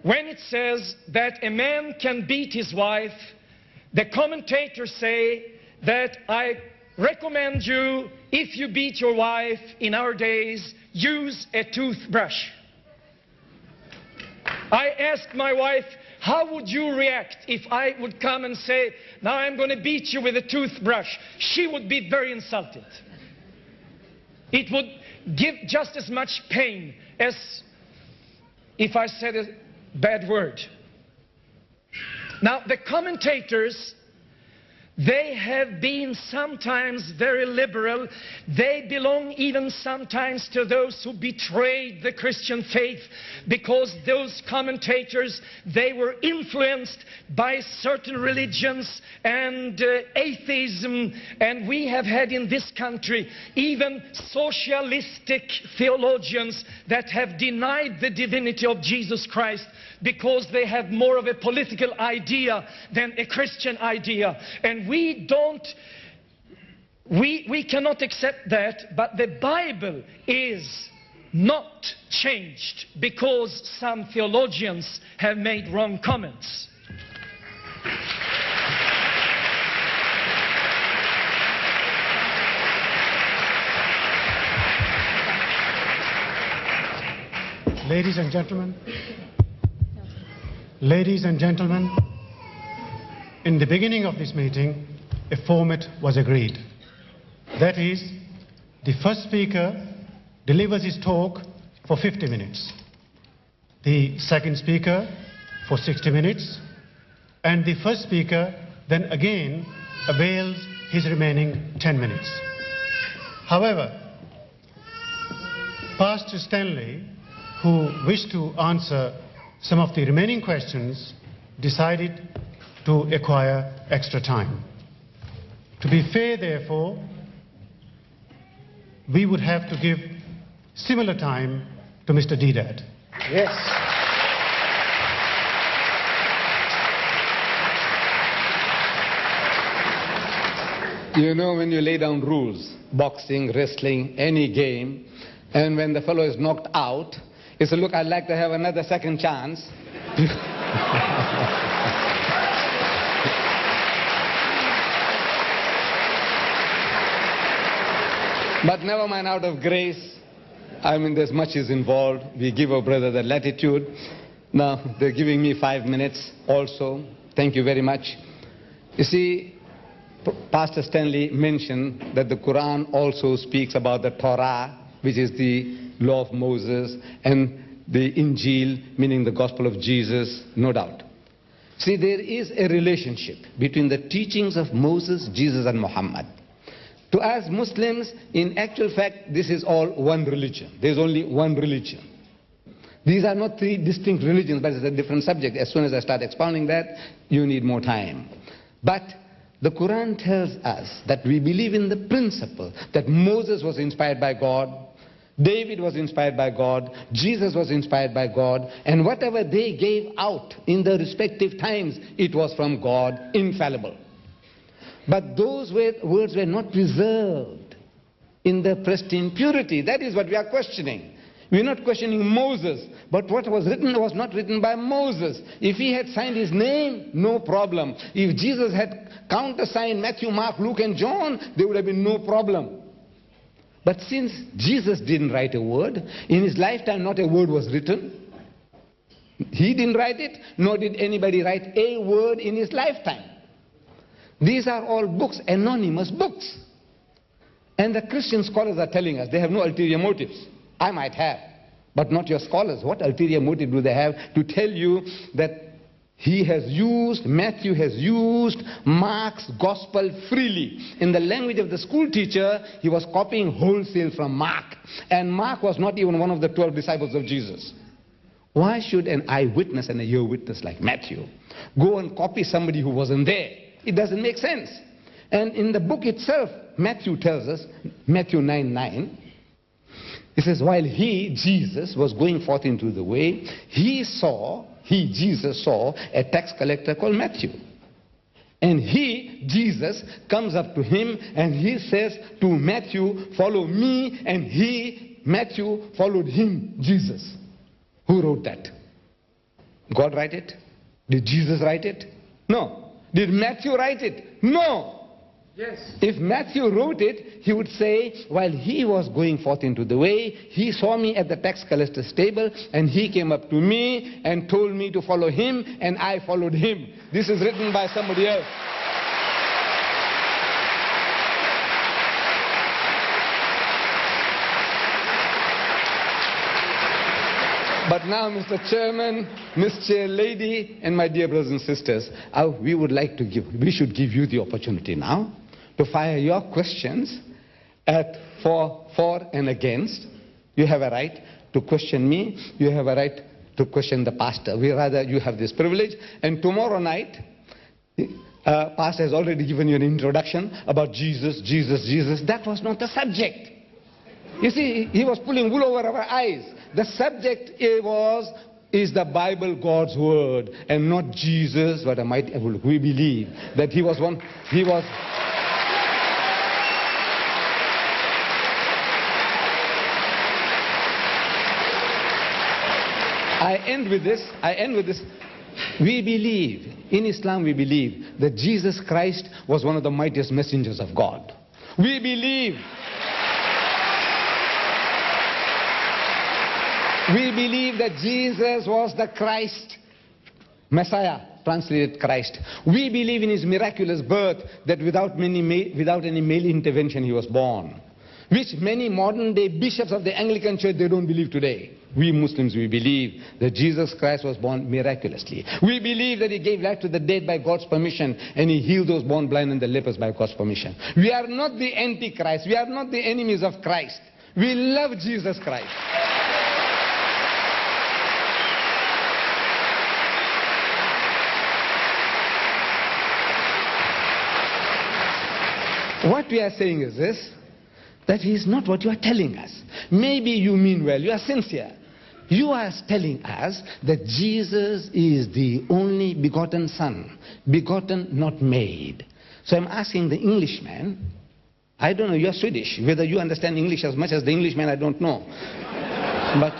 when it says that a man can beat his wife, the commentators say that I recommend you, if you beat your wife in our days, use a toothbrush. I asked my wife, how would you react if I would come and say, now I'm going to beat you with a toothbrush? She would be very insulted. It would give just as much pain as if I said a bad word. Now, the commentators, they have been sometimes very liberal. They belong even sometimes to those who betrayed the Christian faith, because those commentators, they were influenced by certain religions and atheism. And we have had in this country even socialistic theologians that have denied the divinity of Jesus Christ, because they have more of a political idea than a Christian idea. And we cannot accept that, but the Bible is not changed because some theologians have made wrong comments. Ladies and gentlemen, in the beginning of this meeting, a format was agreed. That is, the first speaker delivers his talk for 50 minutes, the second speaker for 60 minutes, and the first speaker then again avails his remaining 10 minutes. However, Pastor Stanley, who wished to answer some of the remaining questions, decided to acquire extra time. To be fair, therefore, we would have to give similar time to Mr. Deedat. Yes. You know, when you lay down rules, boxing, wrestling, any game, and when the fellow is knocked out, he said, look, I'd like to have another second chance. But never mind, out of grace, I mean, there's much is involved. We give our brother the latitude. Now, they're giving me 5 minutes also. Thank you very much. You see, Pastor Stanley mentioned that the Quran also speaks about the Torah, which is the law of Moses, and the Injil, meaning the gospel of Jesus, no doubt. See, there is a relationship between the teachings of Moses, Jesus, and Muhammad. To us Muslims, in actual fact, this is all one religion. There's only one religion. These are not three distinct religions, but it's a different subject. As soon as I start expounding that, you need more time. But the Quran tells us that we believe in the principle that Moses was inspired by God, David was inspired by God, Jesus was inspired by God, and whatever they gave out in the respective times, it was from God, infallible. But those words were not preserved in their pristine purity. That is what we are questioning. We are not questioning Moses, but what was written was not written by Moses. If he had signed his name, no problem. If Jesus had countersigned Matthew, Mark, Luke, and John, there would have been no problem. But since Jesus didn't write a word, in his lifetime not a word was written. He didn't write it, nor did anybody write a word in his lifetime. These are all books, anonymous books. And the Christian scholars are telling us they have no ulterior motives. I might have, but not your scholars. What ulterior motive do they have to tell you that Matthew has used Mark's gospel freely? In the language of the school teacher, he was copying wholesale from Mark. And Mark was not even one of the 12 disciples of Jesus. Why should an eyewitness and a ear witness like Matthew go and copy somebody who wasn't there? It doesn't make sense. And in the book itself, Matthew tells us, Matthew 9:9, it says, while he, Jesus, was going forth into the way, Jesus, saw a tax collector called Matthew. And he, Jesus, comes up to him and he says to Matthew, follow me. And he, Matthew, followed him, Jesus. Who wrote that? God write it? Did Jesus write it? No. Did Matthew write it? No. Yes. If Matthew wrote it, he would say, while he was going forth into the way, he saw me at the tax collector's table, and he came up to me and told me to follow him, and I followed him. This is written by somebody else. But now, Mr. Chairman, Ms. Chair Lady, and my dear brothers and sisters, we should give you the opportunity now to fire your questions for and against. You have a right to question me. You have a right to question the pastor. You have this privilege. And tomorrow night, pastor has already given you an introduction about Jesus, Jesus, Jesus. That was not the subject. You see, he was pulling wool over our eyes. The subject is the Bible, God's word, and not Jesus. What we believe that he was one. I end with this. We believe, in Islam we believe that Jesus Christ was one of the mightiest messengers of God. We believe that Jesus was the Christ, Messiah, translated Christ. We believe in his miraculous birth, that without any male intervention he was born, which many modern day bishops of the Anglican Church, they don't believe today. We Muslims, we believe that Jesus Christ was born miraculously. We believe that he gave life to the dead by God's permission, and he healed those born blind and the lepers by God's permission. We are not the Antichrist. We are not the enemies of Christ. We love Jesus Christ. What we are saying is this, that he is not what you are telling us. Maybe you mean well, you are sincere. You are telling us that Jesus is the only begotten Son, begotten, not made. So I'm asking the Englishman, I don't know, you are Swedish, whether you understand English as much as the Englishman, I don't know. But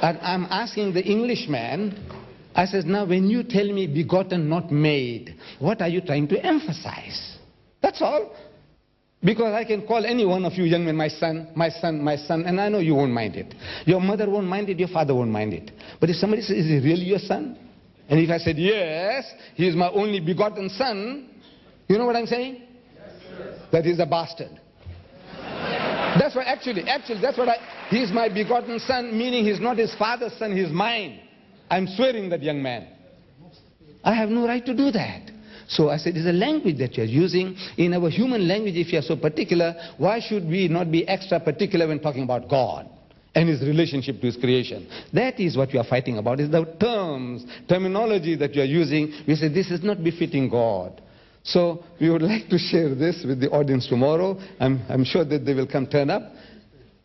I'm asking the Englishman, I says, now when you tell me begotten, not made, what are you trying to emphasize? That's all. Because I can call any one of you young men, my son, my son, my son, and I know you won't mind it. Your mother won't mind it, your father won't mind it. But if somebody says, is he really your son? And if I said, yes, he is my only begotten son, you know what I'm saying? Yes, that he's a bastard. That's what actually, that's what he's my begotten son, meaning he's not his father's son, he's mine. I'm swearing that young man. I have no right to do that. So I said, it's a language that you're using. In our human language, if you're so particular, why should we not be extra particular when talking about God and his relationship to his creation? That is what we are fighting about, is the terminology that you're using. We say, this is not befitting God. So we would like to share this with the audience tomorrow. I'm sure that they will turn up.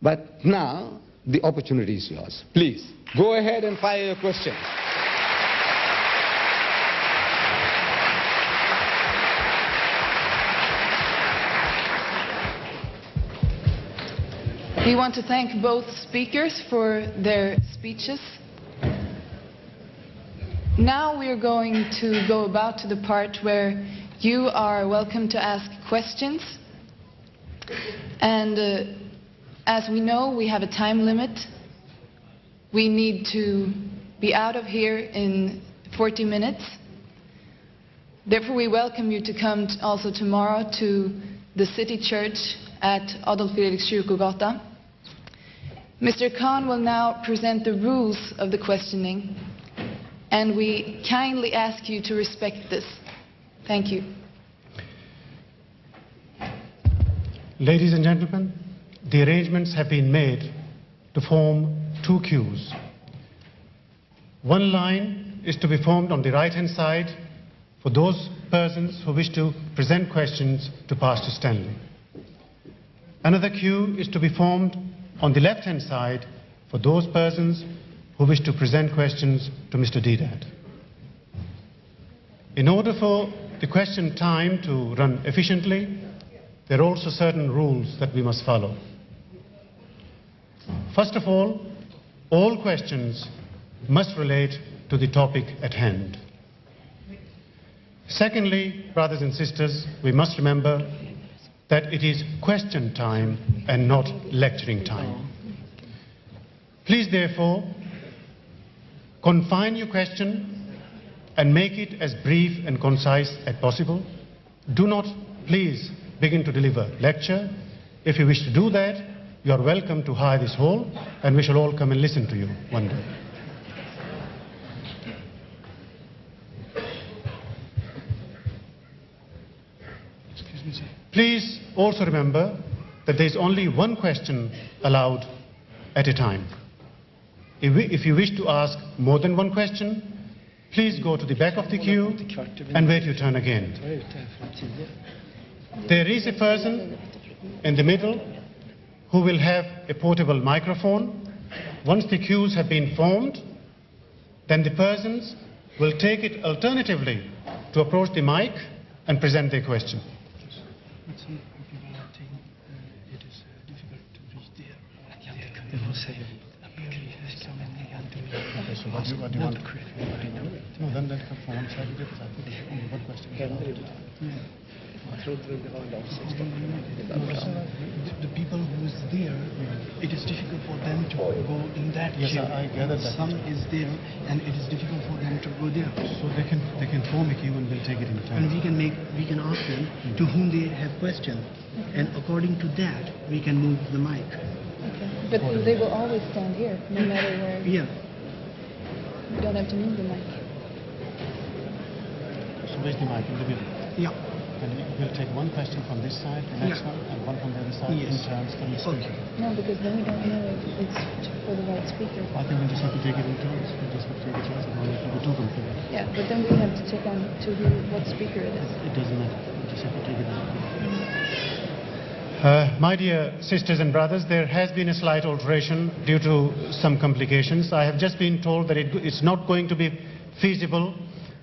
But now, the opportunity is yours. Please, go ahead and fire your questions. We want to thank both speakers for their speeches. Now we are going to go about to the part where you are welcome to ask questions. And as we know, we have a time limit. We need to be out of here in 40 minutes. Therefore, we welcome you to come also tomorrow to the City Church at Adolf Fredrik Kyrkogata. Mr. Khan will now present the rules of the questioning, and we kindly ask you to respect this. Thank you. Ladies and gentlemen, the arrangements have been made to form two queues. One line is to be formed on the right-hand side for those persons who wish to present questions to Pastor Stanley. Another queue is to be formed on the left-hand side for those persons who wish to present questions to Mr. Deedat. In order for the question time to run efficiently, there are also certain rules that we must follow. First of all questions must relate to the topic at hand. Secondly, brothers and sisters, we must remember that it is question time and not lecturing time. Please therefore confine your question and make it as brief and concise as possible. Do not please begin to deliver lecture. If you wish to do that, you are welcome to hire this hall and we shall all come and listen to you one day. Please also remember that there is only one question allowed at a time. If you wish to ask more than one question, please go to the back of the queue and wait your turn again. There is a person in the middle who will have a portable microphone. Once the queues have been formed, then the persons will take it alternatively to approach the mic and present their question. So what do you want? No, then come from one side. What question? The people who is there, it is difficult for them to go in that queue. Yes, I gather that. Some is there, and it is difficult for them to go there. So they can form a queue and we'll take it in turn. And we can ask them to whom they have question, and according to that we can move the mic. Okay. But they will always stand here, no matter where. Yeah. You don't have to move the mic. So where's the mic? In the middle? Yeah. And we'll take one question from this side, the next one, and one from the other side in turns from the speaker. No, because then we don't know if it's for the right speaker. I think we'll just have to take it in turns. We'll just have to take it in turns and we'll do two completely. Yeah, but then we have to check on to who, what speaker it is. It doesn't matter. We'll just have to take it in. My dear sisters and brothers, there has been a slight alteration due to some complications. I have just been told that it's not going to be feasible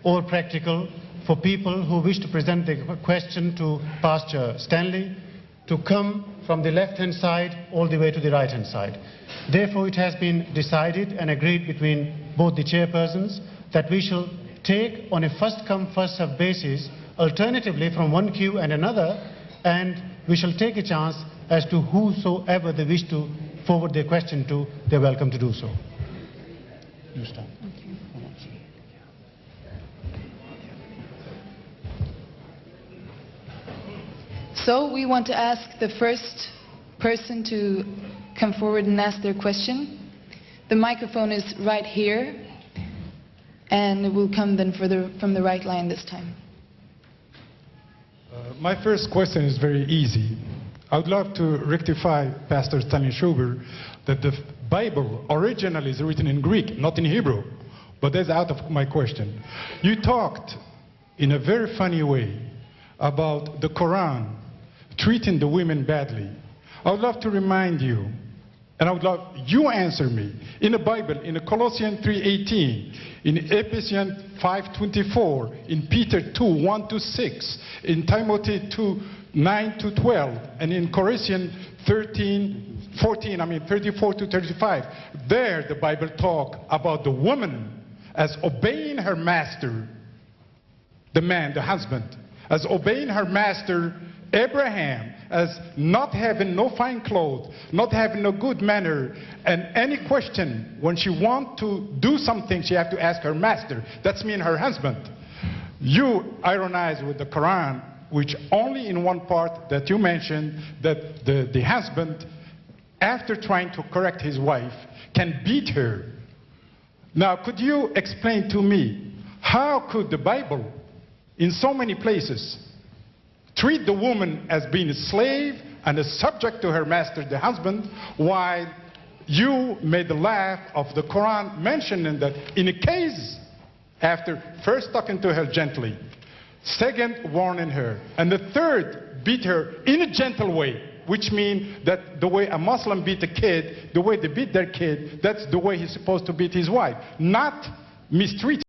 or practical for people who wish to present their question to Pastor Stanley to come from the left-hand side all the way to the right-hand side. Therefore, it has been decided and agreed between both the chairpersons that we shall take on a first-come, first-served basis, alternatively from one queue and another, and we shall take a chance as to whosoever they wish to forward their question to, they're welcome to do so. You start. So we want to ask the first person to come forward and ask their question. The microphone is right here, and it will come then from the right line this time. My first question is very easy. I would love to rectify Pastor Stanley Sjoberg that the Bible originally is written in Greek, not in Hebrew. But that's out of my question. You talked in a very funny way about the Quran treating the women badly. I would love to remind you, and I would love you answer me. In the Bible, in Colossians 3:18, in Ephesians 5:24, in Peter 2:1-6, in Timothy 2:9-12, and in Corinthians 34-35. There the Bible talks about the woman as obeying her master, the man, the husband, as obeying her master Abraham, as not having no fine clothes, not having no good manner, and any question, when she wants to do something, she has to ask her master. That's mean her husband. You ironize with the Quran, which only in one part that you mentioned, that the husband, after trying to correct his wife, can beat her. Now, could you explain to me, how could the Bible, in so many places, treat the woman as being a slave and a subject to her master, the husband, while you made the laugh of the Quran mentioning that in a case, after first talking to her gently, second warning her, and the third beat her in a gentle way, which means that the way a Muslim beat a kid, the way they beat their kid, that's the way he's supposed to beat his wife, not mistreat